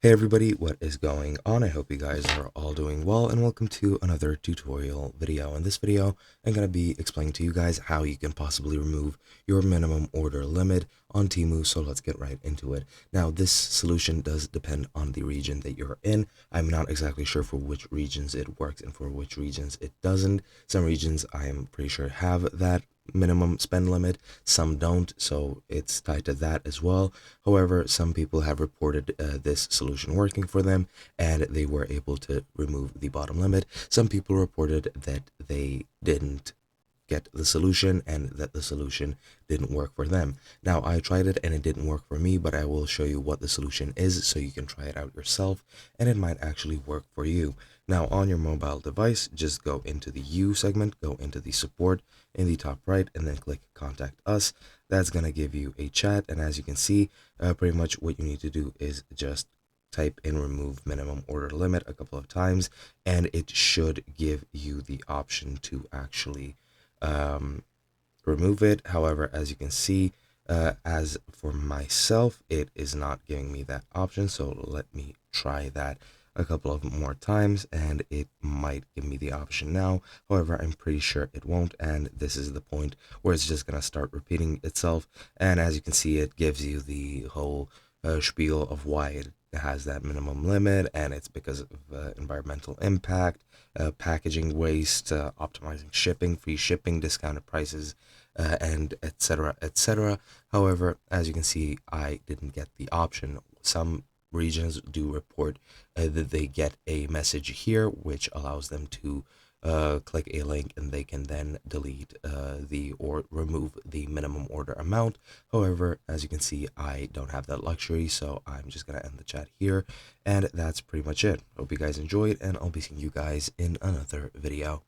Hey everybody, what is going on? I hope you guys are all doing well, and welcome to another tutorial video. In this video, I'm going to be explaining to you guys how you can possibly remove your minimum order limit on Temu, so let's get right into it. Now, this solution does depend on the region that you're in. I'm not exactly sure for which regions it works and for which regions it doesn't. Some regions I am pretty sure have that minimum spend limit, some don't, so it's tied to that as well. However, some people have reported this solution working for them and they were able to remove the bottom limit. Some people reported that they didn't get the solution and that the solution didn't work for them. Now, I tried it and it didn't work for me, but I will show you what the solution is so you can try it out yourself and it might actually work for you. Now, on your mobile device, just go into the U segment, go into the support in the top right, and then click contact us. That's going to give you a chat, and as you can see, pretty much what you need to do is just type in remove minimum order limit a couple of times, and it should give you the option to actually remove it. However, as you can see, as for myself, it is not giving me that option, so let me try that a couple of more times and it might give me the option now. However, I'm pretty sure it won't, and this is the point where it's just gonna start repeating itself. And as you can see, it gives you the whole spiel of why it has that minimum limit, and it's because of environmental impact, packaging waste, optimizing shipping, free shipping, discounted prices, and etc, etc. However, as you can see, I didn't get the option. Some regions do report that they get a message here which allows them to click a link and they can then delete or remove the minimum order amount. However, as you can see, I don't have that luxury, so I'm just gonna end the chat here, and that's pretty much it. Hope you guys enjoyed, and I'll be seeing you guys in another video.